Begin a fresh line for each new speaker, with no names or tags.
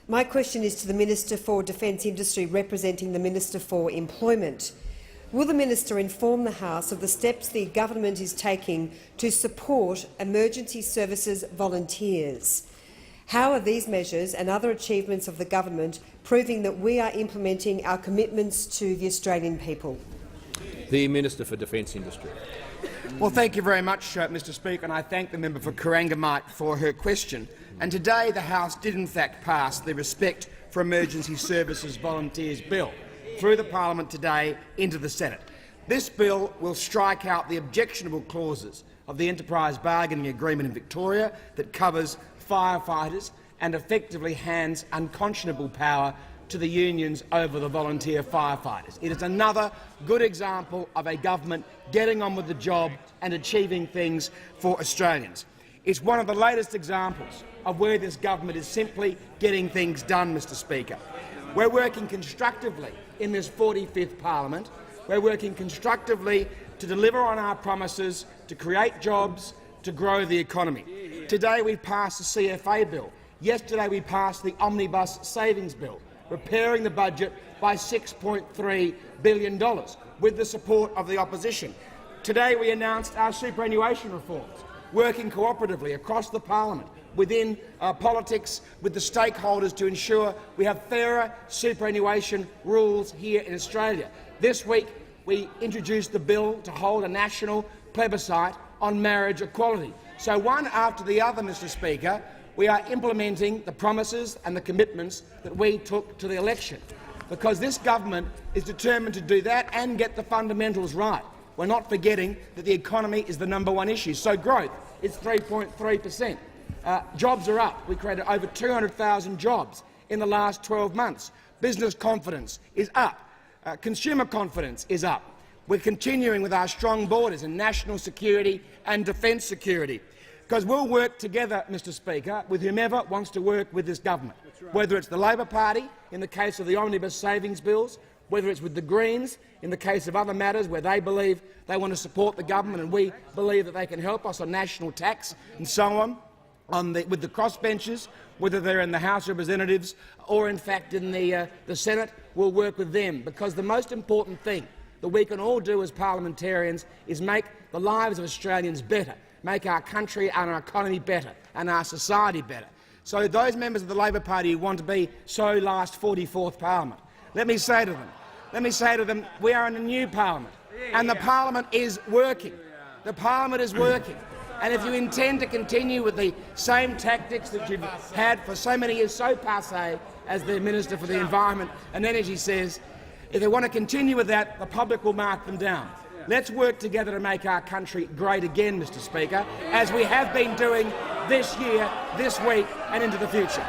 My question is to the Minister for Defence Industry, representing the Minister for Employment. Will the Minister inform the House of the steps the government is taking to support emergency services volunteers? How are these measures and other achievements of the government proving that we are implementing our commitments to the Australian people?
The Minister for Defence Industry.
Well, thank you very much, Mr Speaker, and I thank the member for Corangamite for her question. And today the House did in fact pass the Respect for Emergency Services Volunteers Bill through the Parliament today into the Senate. This bill will strike out the objectionable clauses of the Enterprise Bargaining Agreement in Victoria that covers firefighters and effectively hands unconscionable power to the unions over the volunteer firefighters. It is another good example of a government getting on with the job and achieving things for Australians. It's one of the latest examples of where this government is simply getting things done, Mr Speaker. We're working constructively in this 45th Parliament. We're working constructively to deliver on our promises, to create jobs, to grow the economy. Today we passed the CFA bill. Yesterday we passed the Omnibus Savings Bill, repairing the budget by $6.3 billion with the support of the opposition. Today we announced our superannuation reforms, working cooperatively across the Parliament, within politics, with the stakeholders to ensure we have fairer superannuation rules here in Australia. This week we introduced the bill to hold a national plebiscite on marriage equality. So one after the other, Mr Speaker, we are implementing the promises and the commitments that we took to the election, because this government is determined to do that and get the fundamentals right. We're not forgetting that the economy is the #1 issue. So growth is 3.3%. Jobs are up. We created over 200,000 jobs in the last 12 months. Business confidence is up. Consumer confidence is up. We're continuing with our strong borders and national security and defence security, because we'll work together, Mr Speaker, with whomever wants to work with this government, whether it's the Labor Party in the case of the Omnibus Savings Bills, whether it's with the Greens in the case of other matters where they believe they want to support the government and we believe that they can help us on national tax and so on, with the crossbenchers, whether they're in the House of Representatives or in fact in the Senate. We'll work with them, because the most important thing that we can all do as parliamentarians is make the lives of Australians better, make our country and our economy better and our society better. So those members of the Labor Party who want to be so last 44th Parliament, let me say to them, we are in a new Parliament, and the Parliament is working. The Parliament is working. And if you intend to continue with the same tactics that you've had for so many years, so passé, as the Minister for the Environment and Energy says, if they want to continue with that, the public will mark them down. Let's work together to make our country great again, Mr Speaker, as we have been doing this year, this week and into the future.